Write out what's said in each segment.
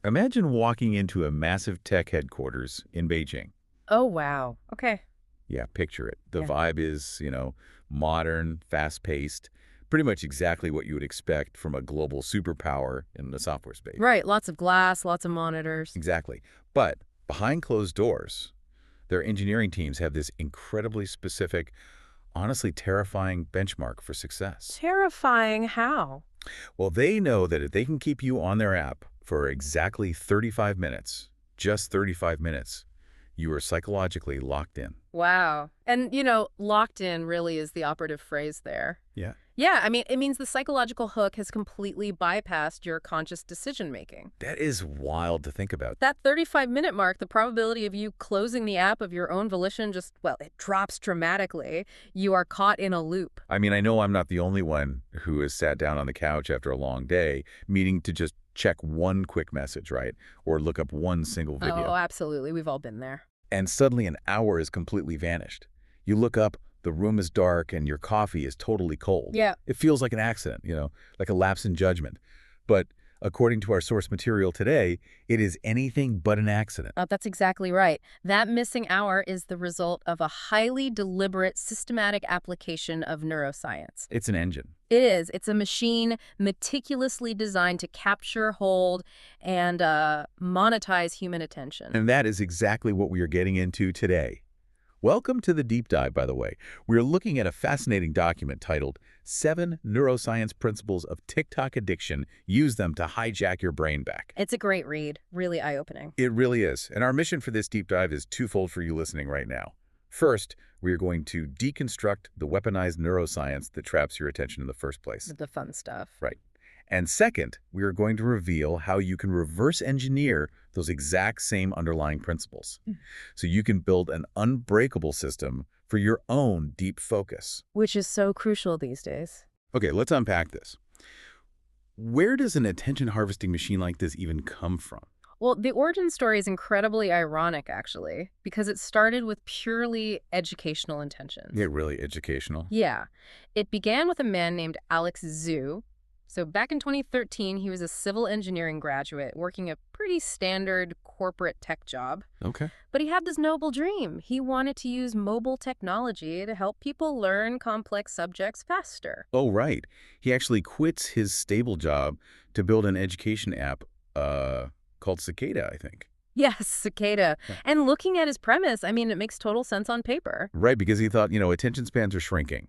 Imagine walking into a massive tech headquarters in Beijing. Oh, wow. Okay. Yeah, picture it. The Yeah. vibe is, modern, fast-paced, pretty much exactly what you would expect from a global superpower in the software space. Right. Lots of glass, lots of monitors. Exactly. But behind closed doors, their engineering teams have this incredibly specific, honestly terrifying benchmark for success. Terrifying how? Well, they know that if they can keep you on their app for exactly 35 minutes, just 35 minutes, you are psychologically locked in. Wow. And, locked in really is the operative phrase there. Yeah. Yeah, I mean, it means the psychological hook has completely bypassed your conscious decision making. That is wild to think about. That 35-minute mark, the probability of you closing the app of your own volition just, well, it drops dramatically. You are caught in a loop. I mean, I know I'm not the only one who has sat down on the couch after a long day, meaning to just check one quick message, right? Or look up one single Oh, video. absolutely. We've all been there. And suddenly an hour is completely vanished. You look up, the room is dark, and your coffee is totally cold. Yeah. It feels like an accident, like a lapse in judgment. But according to our source material today, it is anything but an accident. That's exactly right. That missing hour is the result of a highly deliberate, systematic application of neuroscience. It's an engine. It is. It's a machine meticulously designed to capture, hold, and monetize human attention. And that is exactly what we are getting into today. Welcome to the deep dive, by the way. We're looking at a fascinating document titled 7 Neuroscience Principles of TikTok Addiction. Use them to hijack your brain back. It's a great read, really eye-opening. It really is. And our mission for this deep dive is twofold for you listening right now. First, we are going to deconstruct the weaponized neuroscience that traps your attention in the first place. The fun stuff. Right. And second, we are going to reveal how you can reverse engineer those exact same underlying principles. So you can build an unbreakable system for your own deep focus. Which is so crucial these days. Okay, let's unpack this. Where does an attention harvesting machine like this even come from? Well, the origin story is incredibly ironic, actually, because it started with purely educational intentions. Yeah, really educational. Yeah. It began with a man named Alex Zhu. So back in 2013, he was a civil engineering graduate working a pretty standard corporate tech job. Okay. But he had this noble dream. He wanted to use mobile technology to help people learn complex subjects faster. Oh, right. He actually quits his stable job to build an education app called Cicada, I think. Yes, Cicada. Yeah. And looking at his premise, I mean, it makes total sense on paper. Right, because he thought, attention spans are shrinking.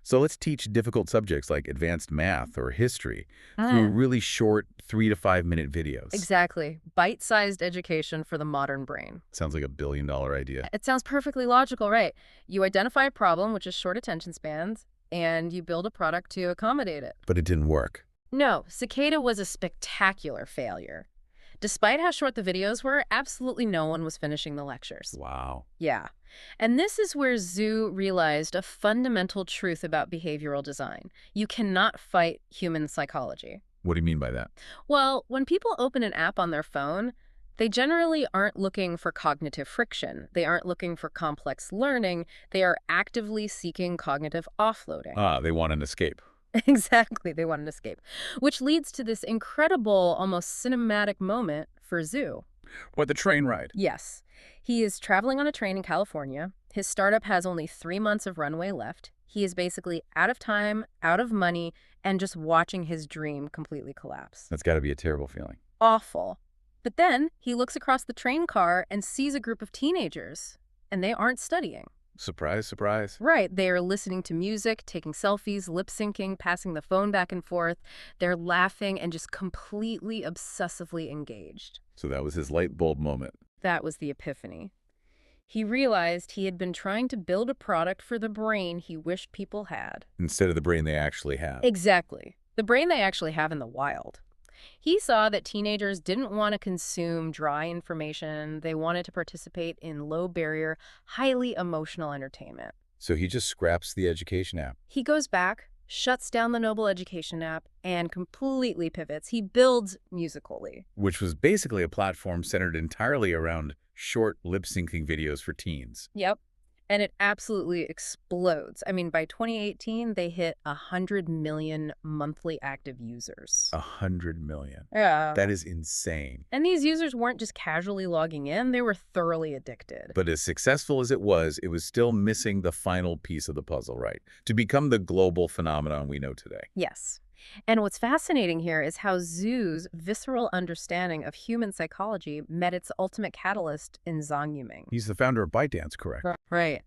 So let's teach difficult subjects like advanced math or history through really short 3 to 5 minute videos. Exactly. Bite-sized education for the modern brain. Sounds like a billion-dollar idea. It sounds perfectly logical, right? You identify a problem, which is short attention spans, and you build a product to accommodate it. But it didn't work. No, Cicada was a spectacular failure. Despite how short the videos were, absolutely no one was finishing the lectures. Wow. Yeah. And this is where Zhu realized a fundamental truth about behavioral design. You cannot fight human psychology. What do you mean by that? Well, when people open an app on their phone, they generally aren't looking for cognitive friction. They aren't looking for complex learning. They are actively seeking cognitive offloading. Ah, they want an escape. Exactly, they want an escape. Which leads to this incredible, almost cinematic moment for Zhu. What, the train ride? Yes. He is traveling on a train in California. His startup has only 3 months of runway left. He is basically out of time, out of money, and just watching his dream completely collapse. That's got to be a terrible feeling. Awful. But then he looks across the train car and sees a group of teenagers, and they aren't studying. Surprise, surprise. Right. They are listening to music, taking selfies, lip-syncing, passing the phone back and forth. They're laughing and just completely obsessively engaged. So that was his light bulb moment. That was the epiphany. He realized he had been trying to build a product for the brain he wished people had. Instead of the brain they actually have. Exactly. The brain they actually have in the wild. He saw that teenagers didn't want to consume dry information. They wanted to participate in low-barrier, highly emotional entertainment. So he just scraps the education app. He goes back, shuts down the Noble Education app, and completely pivots. He builds Musical.ly. Which was basically a platform centered entirely around short lip-syncing videos for teens. Yep. And it absolutely explodes. I mean, by 2018, they hit 100 million monthly active users. 100 million. Yeah. That is insane. And these users weren't just casually logging in, they were thoroughly addicted. But as successful as it was still missing the final piece of the puzzle, right? To become the global phenomenon we know today. Yes. And what's fascinating here is how Zhu's visceral understanding of human psychology met its ultimate catalyst in Zhang Yiming. He's the founder of ByteDance, correct? Right.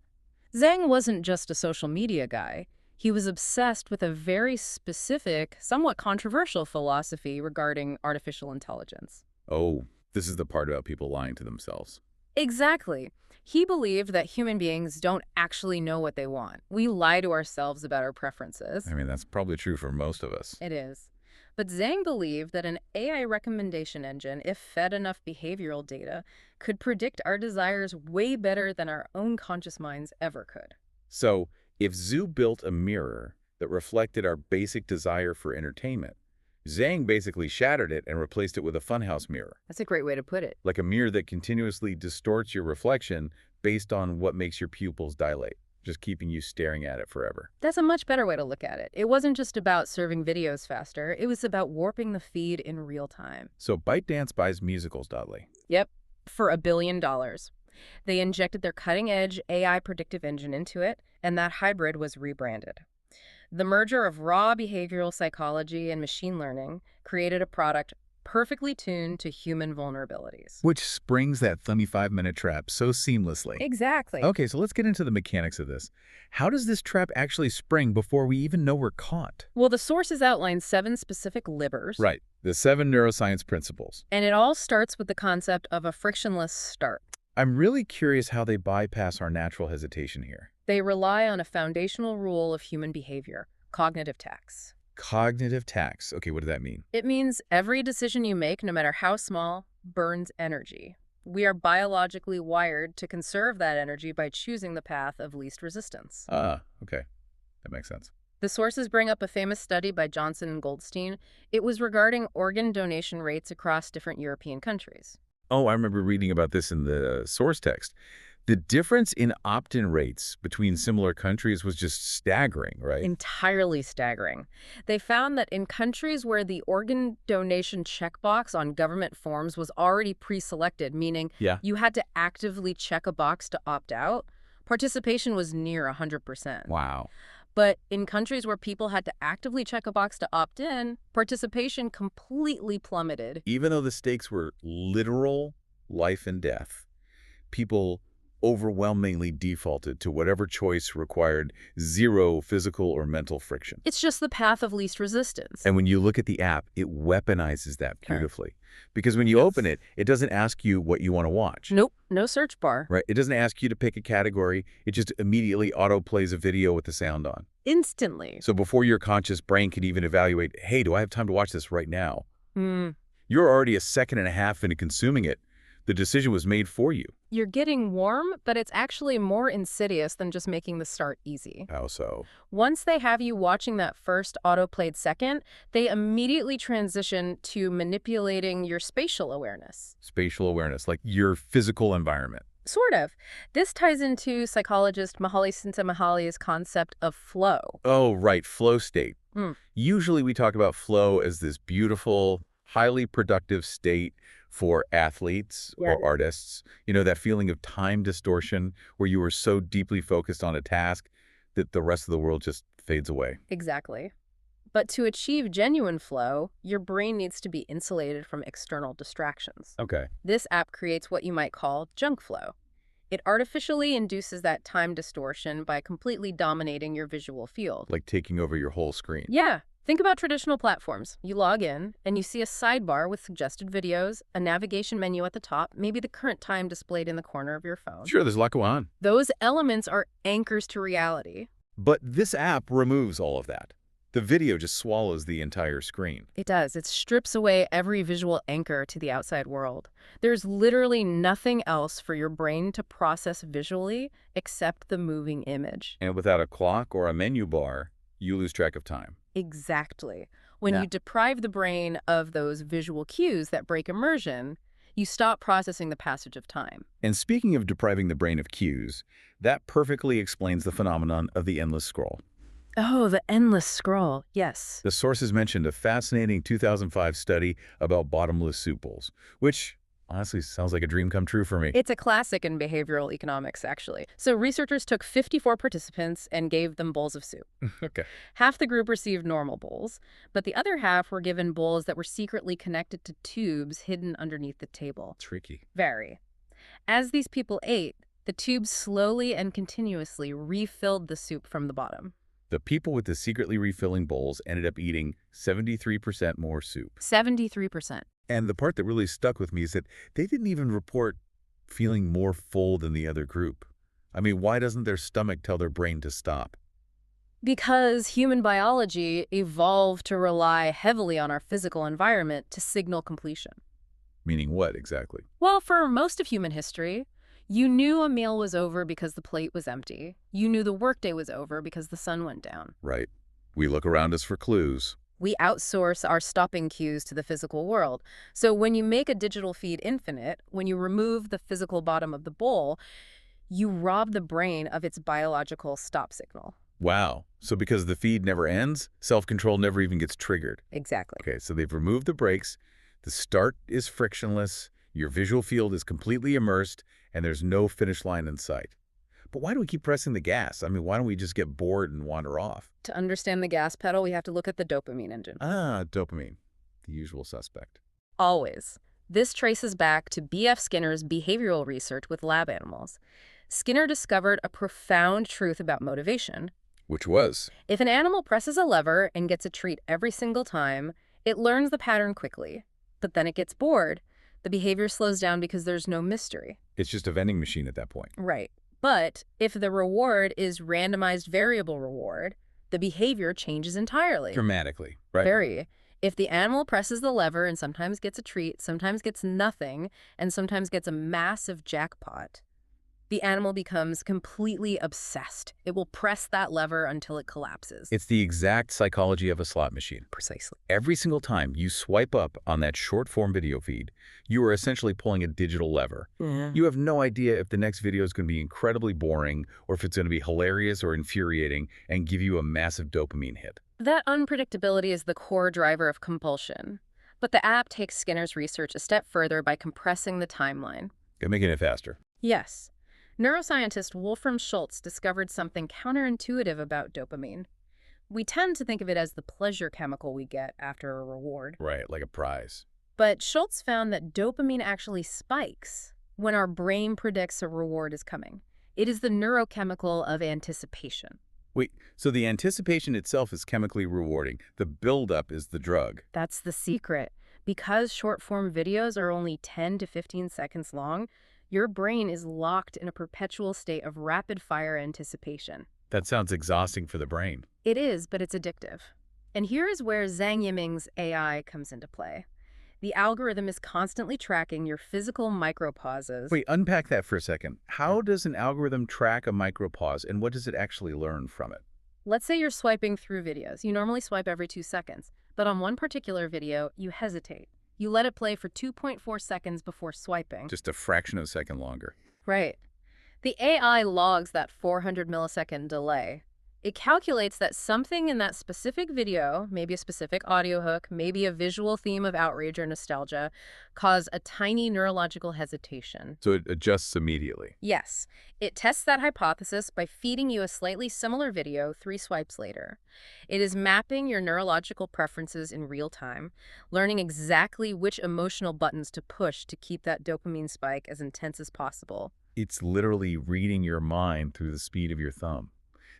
Zhang wasn't just a social media guy. He was obsessed with a very specific, somewhat controversial philosophy regarding artificial intelligence. Oh, this is the part about people lying to themselves. Exactly. He believed that human beings don't actually know what they want. We lie to ourselves about our preferences. I mean, that's probably true for most of us. It is. But Zhang believed that an AI recommendation engine, if fed enough behavioral data, could predict our desires way better than our own conscious minds ever could. So, if Zhu built a mirror that reflected our basic desire for entertainment, Zhang basically shattered it and replaced it with a funhouse mirror. That's a great way to put it. Like a mirror that continuously distorts your reflection based on what makes your pupils dilate, just keeping you staring at it forever. That's a much better way to look at it. It wasn't just about serving videos faster. It was about warping the feed in real time. So ByteDance buys musicals.ly. Yep, for $1 billion. They injected their cutting-edge AI predictive engine into it, and that hybrid was rebranded. The merger of raw behavioral psychology and machine learning created a product perfectly tuned to human vulnerabilities. Which springs that 35-minute trap so seamlessly. Exactly. Okay, so let's get into the mechanics of this. How does this trap actually spring before we even know we're caught? Well, the sources outline 7 specific livers. Right, the 7 neuroscience principles. And it all starts with the concept of a frictionless start. I'm really curious how they bypass our natural hesitation here. They rely on a foundational rule of human behavior, cognitive tax. Cognitive tax. Okay, what does that mean? It means every decision you make, no matter how small, burns energy. We are biologically wired to conserve that energy by choosing the path of least resistance. Ah, okay. That makes sense. The sources bring up a famous study by Johnson and Goldstein. It was regarding organ donation rates across different European countries. Oh, I remember reading about this in the source text. The difference in opt-in rates between similar countries was just staggering, right? Entirely staggering. They found that in countries where the organ donation checkbox on government forms was already pre-selected, meaning you had to actively check a box to opt out, participation was near 100%. Wow. But in countries where people had to actively check a box to opt in, participation completely plummeted. Even though the stakes were literal life and death, people overwhelmingly defaulted to whatever choice required zero physical or mental friction. It's just the path of least resistance. And when you look at the app, it weaponizes that beautifully. Because when you open it, it doesn't ask you what you want to watch. Nope, no search bar. Right? It doesn't ask you to pick a category. It just immediately auto-plays a video with the sound on. Instantly. So before your conscious brain could even evaluate, hey, do I have time to watch this right now? You're already a second and a half into consuming it. The decision was made for you. You're getting warm, but it's actually more insidious than just making the start easy. How so? Once they have you watching that first autoplayed second, they immediately transition to manipulating your spatial awareness. Spatial awareness, like your physical environment. Sort of. This ties into psychologist Mihaly Csikszentmihalyi's concept of flow. Oh, right, flow state. Usually we talk about flow as this beautiful, highly productive state for athletes or artists. You know, that feeling of time distortion where you are so deeply focused on a task that the rest of the world just fades away. Exactly. But to achieve genuine flow, your brain needs to be insulated from external distractions. Okay. This app creates what you might call junk flow. It artificially induces that time distortion by completely dominating your visual field. Like taking over your whole screen. Yeah. Think about traditional platforms. You log in, and you see a sidebar with suggested videos, a navigation menu at the top, maybe the current time displayed in the corner of your phone. Sure, there's a lot going on. Those elements are anchors to reality. But this app removes all of that. The video just swallows the entire screen. It does. It strips away every visual anchor to the outside world. There's literally nothing else for your brain to process visually except the moving image. And without a clock or a menu bar, you lose track of time. Exactly. When you deprive the brain of those visual cues that break immersion, You stop processing the passage of time. And speaking of depriving the brain of cues, that perfectly explains the phenomenon of the endless scroll. Oh, the endless scroll. Yes. The sources mentioned a fascinating 2005 study about bottomless soup bowls, which honestly sounds like a dream come true for me. It's a classic in behavioral economics, actually. So researchers took 54 participants and gave them bowls of soup. Okay. Half the group received normal bowls, but the other half were given bowls that were secretly connected to tubes hidden underneath the table. Tricky. Very. As these people ate, the tubes slowly and continuously refilled the soup from the bottom. The people with the secretly refilling bowls ended up eating 73% more soup. 73%. And the part that really stuck with me is that they didn't even report feeling more full than the other group. I mean, why doesn't their stomach tell their brain to stop? Because human biology evolved to rely heavily on our physical environment to signal completion. Meaning what exactly? Well, for most of human history, you knew a meal was over because the plate was empty. You knew the workday was over because the sun went down. Right. We look around us for clues. We outsource our stopping cues to the physical world. So when you make a digital feed infinite, when you remove the physical bottom of the bowl, you rob the brain of its biological stop signal. Wow. So because the feed never ends, self-control never even gets triggered. Exactly. Okay, so they've removed the brakes, the start is frictionless, your visual field is completely immersed, and there's no finish line in sight. But why do we keep pressing the gas? I mean, why don't we just get bored and wander off? To understand the gas pedal, we have to look at the dopamine engine. Ah, dopamine, the usual suspect. Always. This traces back to B.F. Skinner's behavioral research with lab animals. Skinner discovered a profound truth about motivation. Which was? If an animal presses a lever and gets a treat every single time, it learns the pattern quickly. But then it gets bored. The behavior slows down because there's no mystery. It's just a vending machine at that point. Right. But if the reward is randomized variable reward, the behavior changes entirely. Dramatically, right? Very. If the animal presses the lever and sometimes gets a treat, sometimes gets nothing, and sometimes gets a massive jackpot, the animal becomes completely obsessed. It will press that lever until it collapses. It's the exact psychology of a slot machine. Precisely. Every single time you swipe up on that short-form video feed, you are essentially pulling a digital lever. Yeah. You have no idea if the next video is going to be incredibly boring or if it's going to be hilarious or infuriating and give you a massive dopamine hit. That unpredictability is the core driver of compulsion. But the app takes Skinner's research a step further by compressing the timeline. You're making it faster. Yes. Neuroscientist Wolfram Schultz discovered something counterintuitive about dopamine. We tend to think of it as the pleasure chemical we get after a reward. Right, like a prize. But Schultz found that dopamine actually spikes when our brain predicts a reward is coming. It is the neurochemical of anticipation. Wait, so the anticipation itself is chemically rewarding. The buildup is the drug. That's the secret. Because short-form videos are only 10 to 15 seconds long, your brain is locked in a perpetual state of rapid-fire anticipation. That sounds exhausting for the brain. It is, but it's addictive. And here is where Zhang Yiming's AI comes into play. The algorithm is constantly tracking your physical micropauses. Wait, unpack that for a second. How does an algorithm track a micropause, and what does it actually learn from it? Let's say you're swiping through videos. You normally swipe every 2 seconds. But on one particular video, you hesitate. You let it play for 2.4 seconds before swiping. Just a fraction of a second longer. Right. The AI logs that 400 millisecond delay. It calculates that something in that specific video, maybe a specific audio hook, maybe a visual theme of outrage or nostalgia, caused a tiny neurological hesitation. So it adjusts immediately. Yes. It tests that hypothesis by feeding you a slightly similar video 3 swipes later. It is mapping your neurological preferences in real time, learning exactly which emotional buttons to push to keep that dopamine spike as intense as possible. It's literally reading your mind through the speed of your thumb.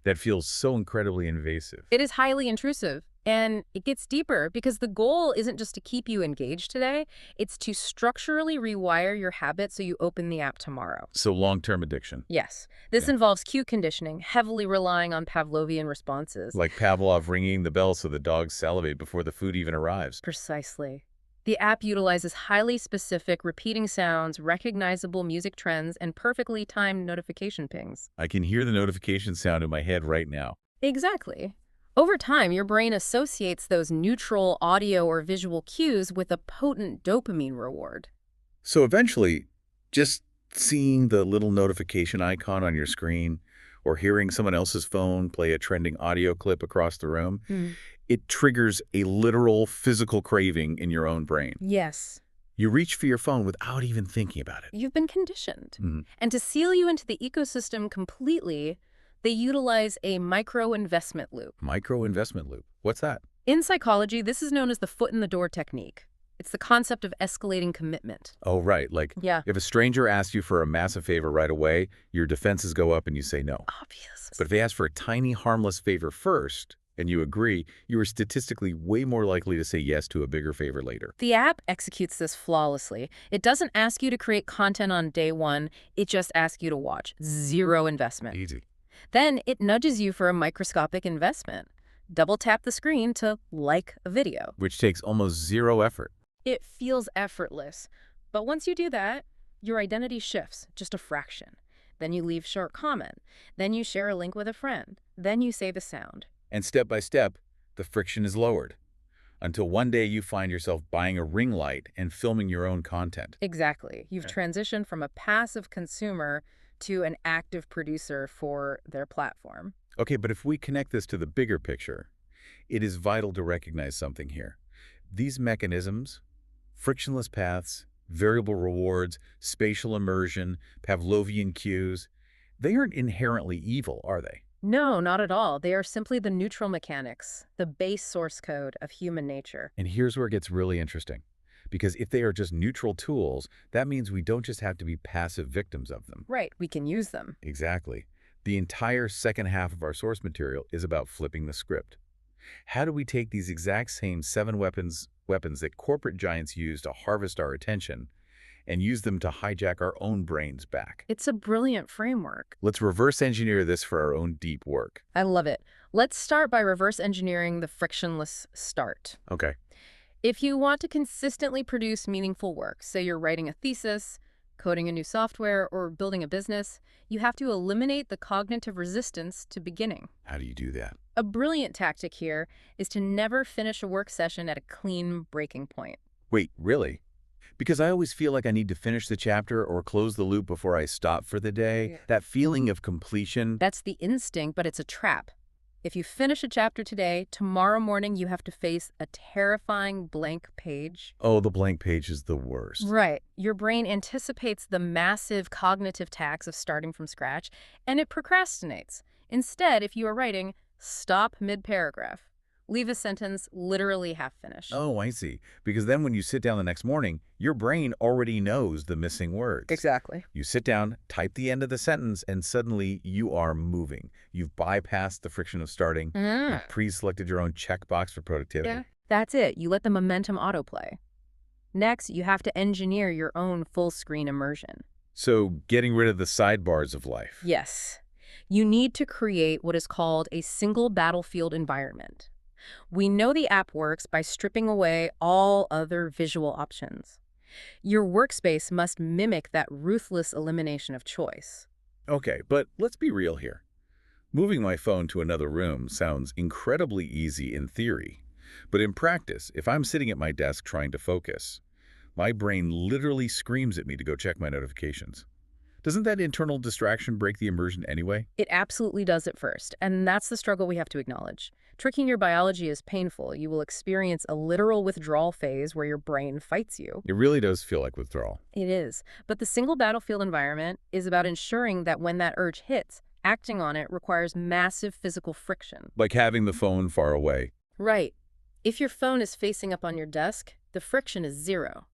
That feels so incredibly invasive. It is highly intrusive, and it gets deeper because the goal isn't just to keep you engaged today, it's to structurally rewire your habit so you open the app tomorrow. So long-term addiction. Yes. This involves cue conditioning, heavily relying on Pavlovian responses. Like Pavlov ringing the bell so the dogs salivate before the food even arrives. Precisely. The app utilizes highly specific repeating sounds, recognizable music trends, and perfectly timed notification pings. I can hear the notification sound in my head right now. Exactly. Over time, your brain associates those neutral audio or visual cues with a potent dopamine reward. So eventually, just seeing the little notification icon on your screen or hearing someone else's phone play a trending audio clip across the room, Hmm. it triggers a literal physical craving in your own brain. Yes. You reach for your phone without even thinking about it. You've been conditioned. Mhm. And to seal you into the ecosystem completely, they utilize a micro-investment loop. Micro-investment loop. What's that? In psychology, this is known as the foot-in-the-door technique. It's the concept of escalating commitment. Oh, right. Like, Yeah. if a stranger asks you for a massive favor right away, your defenses go up and you say no. Obvious. But if they ask for a tiny, harmless favor first, and you agree, you are statistically way more likely to say yes to a bigger favor later. The app executes this flawlessly. It doesn't ask you to create content on day one. It just asks you to watch. Zero investment. Easy. Then it nudges you for a microscopic investment. Double tap the screen to like a video. Which takes almost zero effort. It feels effortless. But once you do that, your identity shifts just a fraction. Then you leave short comment. Then you share a link with a friend. Then you save a sound. And step by step, the friction is lowered. Until one day you find yourself buying a ring light and filming your own content. Exactly. You've Okay. transitioned from a passive consumer to an active producer for their platform. Okay, but if we connect this to the bigger picture, it is vital to recognize something here. These mechanisms, frictionless paths, variable rewards, spatial immersion, Pavlovian cues, they aren't inherently evil, are they? No, not at all. They are simply the neutral mechanics, the base source code of human nature. And here's where it gets really interesting. Because if they are just neutral tools, that means we don't just have to be passive victims of them. Right, we can use them. Exactly. The entire second half of our source material is about flipping the script. How do we take these exact same 7 weapons that corporate giants use to harvest our attention and use them to hijack our own brains back? It's a brilliant framework. Let's reverse engineer this for our own deep work. I love it. Let's start by reverse engineering the frictionless start. Okay. If you want to consistently produce meaningful work, say you're writing a thesis, coding a new software, or building a business, you have to eliminate the cognitive resistance to beginning. How do you do that? A brilliant tactic here is to never finish a work session at a clean breaking point. Wait, really? Because I always feel like I need to finish the chapter or close the loop before I stop for the day. Yeah. That feeling of completion. That's the instinct, but it's a trap. If you finish a chapter today, tomorrow morning you have to face a terrifying blank page. Oh, the blank page is the worst. Right. Your brain anticipates the massive cognitive tax of starting from scratch, and it procrastinates. Instead, if you are writing, stop mid-paragraph. Leave a sentence literally half-finished. Oh, I see. Because then when you sit down the next morning, your brain already knows the missing words. Exactly. You sit down, type the end of the sentence, and suddenly you are moving. You've bypassed the friction of starting. You've pre-selected your own checkbox for productivity. Yeah. That's it. You let the momentum autoplay. Next, you have to engineer your own full-screen immersion. So getting rid of the sidebars of life. Yes. You need to create what is called a single battlefield environment. We know the app works by stripping away all other visual options. Your workspace must mimic that ruthless elimination of choice. Okay, but let's be real here. Moving my phone to another room sounds incredibly easy in theory. But in practice, if I'm sitting at my desk trying to focus, my brain literally screams at me to go check my notifications. Doesn't that internal distraction break the immersion anyway? It absolutely does at first, and that's the struggle we have to acknowledge. Tricking your biology is painful. You will experience a literal withdrawal phase where your brain fights you. It really does feel like withdrawal. It is. But the single battlefield environment is about ensuring that when that urge hits, acting on it requires massive physical friction. Like having the phone far away. Right. If your phone is facing up on your desk, the friction is zero.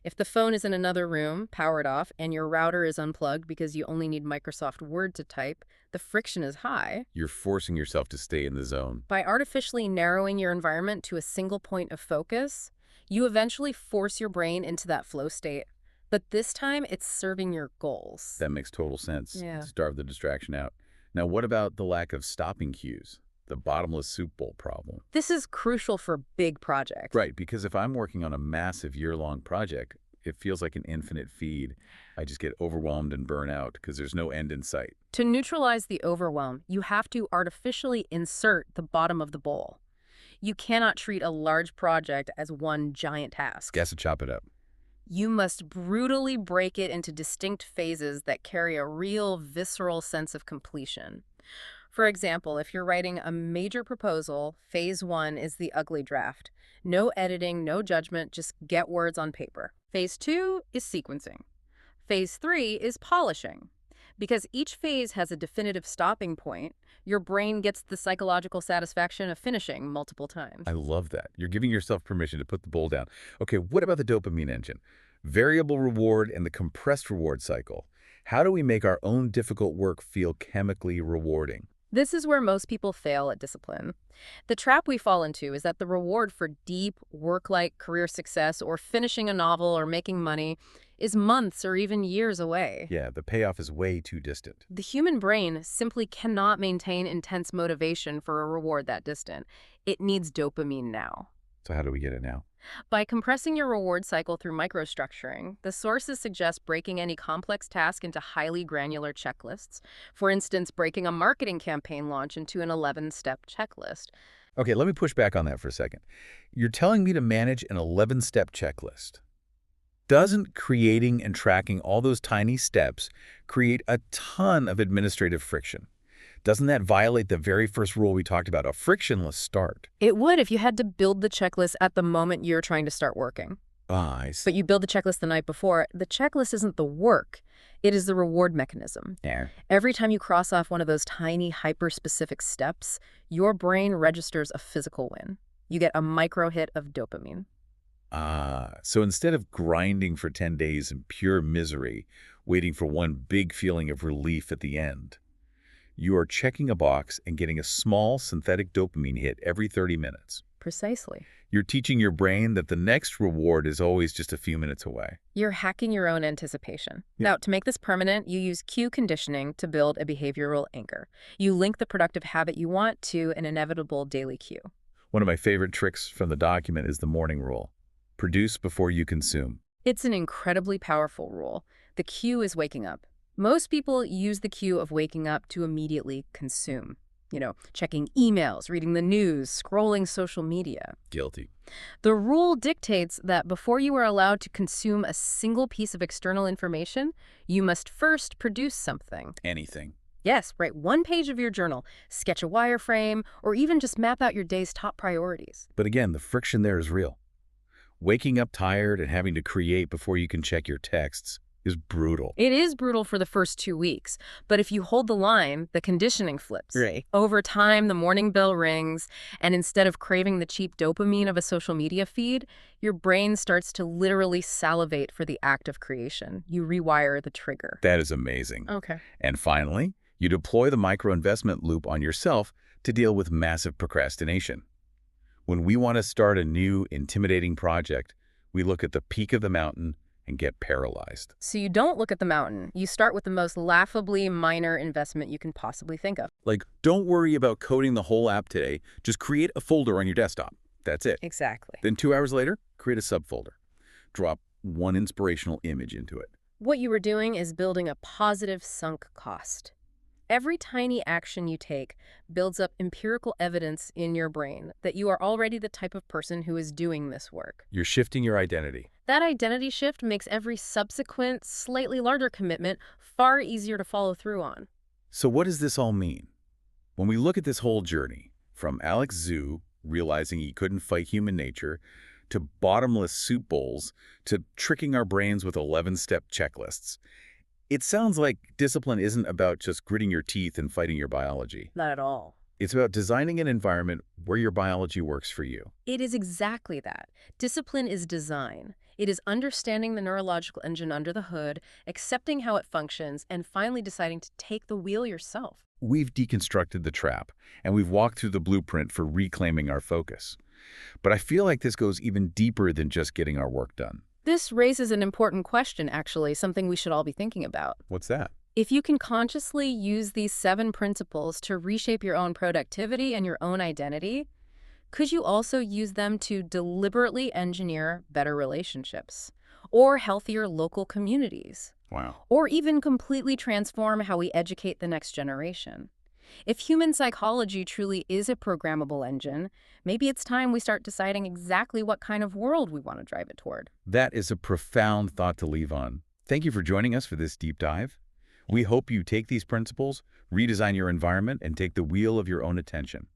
If the phone is in another room, powered off, and your router is unplugged because you only need Microsoft Word to type, the friction is high. You're forcing yourself to stay in the zone. By artificially narrowing your environment to a single point of focus, you eventually force your brain into that flow state. But this time, it's serving your goals. That makes total sense. Yeah. Starve the distraction out. Now, what about the lack of stopping cues? The bottomless soup bowl problem. This is crucial for big projects. Right, because if I'm working on a massive year-long project, it feels like an infinite feed. I just get overwhelmed and burn out because there's no end in sight. To neutralize the overwhelm, you have to artificially insert the bottom of the bowl. You cannot treat a large project as one giant task. Guess to chop it up. You must brutally break it into distinct phases that carry a real visceral sense of completion. For example, if you're writing a major proposal, phase 1 is the ugly draft. No editing, no judgment, just get words on paper. Phase 2 is sequencing. Phase 3 is polishing. Because each phase has a definitive stopping point, your brain gets the psychological satisfaction of finishing multiple times. I love that. You're giving yourself permission to put the bowl down. Okay, what about the dopamine engine? Variable reward and the compressed reward cycle. How do we make our own difficult work feel chemically rewarding? This is where most people fail at discipline. The trap we fall into is that the reward for deep, work-like career success or finishing a novel or making money is months or even years away. Yeah, the payoff is way too distant. The human brain simply cannot maintain intense motivation for a reward that distant. It needs dopamine now. So how do we get it now? By compressing your reward cycle through microstructuring, the sources suggest breaking any complex task into highly granular checklists. For instance, breaking a marketing campaign launch into an 11-step checklist. Okay, let me push back on that for a second. You're telling me to manage an 11-step checklist. Doesn't creating and tracking all those tiny steps create a ton of administrative friction? Doesn't that violate the very first rule we talked about, a frictionless start? It would if you had to build the checklist at the moment you're trying to start working. Ah, I see. But you build the checklist the night before. The checklist isn't the work. It is the reward mechanism. Yeah. Every time you cross off one of those tiny, hyper-specific steps, your brain registers a physical win. You get a micro hit of dopamine. Ah, so instead of grinding for 10 days in pure misery, waiting for one big feeling of relief at the end, you are checking a box and getting a small synthetic dopamine hit every 30 minutes. Precisely. You're teaching your brain that the next reward is always just a few minutes away. You're hacking your own anticipation. Yeah. Now, to make this permanent, you use cue conditioning to build a behavioral anchor. You link the productive habit you want to an inevitable daily cue. One of my favorite tricks from the document is the morning rule. Produce before you consume. It's an incredibly powerful rule. The cue is waking up. Most people use the cue of waking up to immediately consume. Checking emails, reading the news, scrolling social media. Guilty. The rule dictates that before you are allowed to consume a single piece of external information, you must first produce something. Anything. Yes, write one page of your journal, sketch a wireframe, or even just map out your day's top priorities. But again, the friction there is real. Waking up tired and having to create before you can check your texts is brutal. It is brutal for the first 2 weeks, but if you hold the line, the conditioning flips. Right. Over time, the morning bell rings, and instead of craving the cheap dopamine of a social media feed, your brain starts to literally salivate for the act of creation. You rewire the trigger. That is amazing. Okay. And finally, you deploy the micro-investment loop on yourself to deal with massive procrastination. When we want to start a new, intimidating project, we look at the peak of the mountain and get paralyzed. So you don't look at the mountain. You start with the most laughably minor investment you can possibly think of. Like, don't worry about coding the whole app today. Just create a folder on your desktop. That's it. Exactly. Then 2 hours later, create a subfolder. Drop one inspirational image into it. What you are doing is building a positive sunk cost. Every tiny action you take builds up empirical evidence in your brain that you are already the type of person who is doing this work. You're shifting your identity. That identity shift makes every subsequent, slightly larger commitment far easier to follow through on. So what does this all mean? When we look at this whole journey, from Alex Zhu realizing he couldn't fight human nature, to bottomless soup bowls, to tricking our brains with 11-step checklists, it sounds like discipline isn't about just gritting your teeth and fighting your biology. Not at all. It's about designing an environment where your biology works for you. It is exactly that. Discipline is design. It is understanding the neurological engine under the hood, accepting how it functions, and finally deciding to take the wheel yourself. We've deconstructed the trap, and we've walked through the blueprint for reclaiming our focus. But I feel like this goes even deeper than just getting our work done. This raises an important question, actually, something we should all be thinking about. What's that? If you can consciously use these 7 principles to reshape your own productivity and your own identity, could you also use them to deliberately engineer better relationships or healthier local communities? Wow. Or even completely transform how we educate the next generation? If human psychology truly is a programmable engine, maybe it's time we start deciding exactly what kind of world we want to drive it toward. That is a profound thought to leave on. Thank you for joining us for this deep dive. We hope you take these principles, redesign your environment, and take the wheel of your own attention.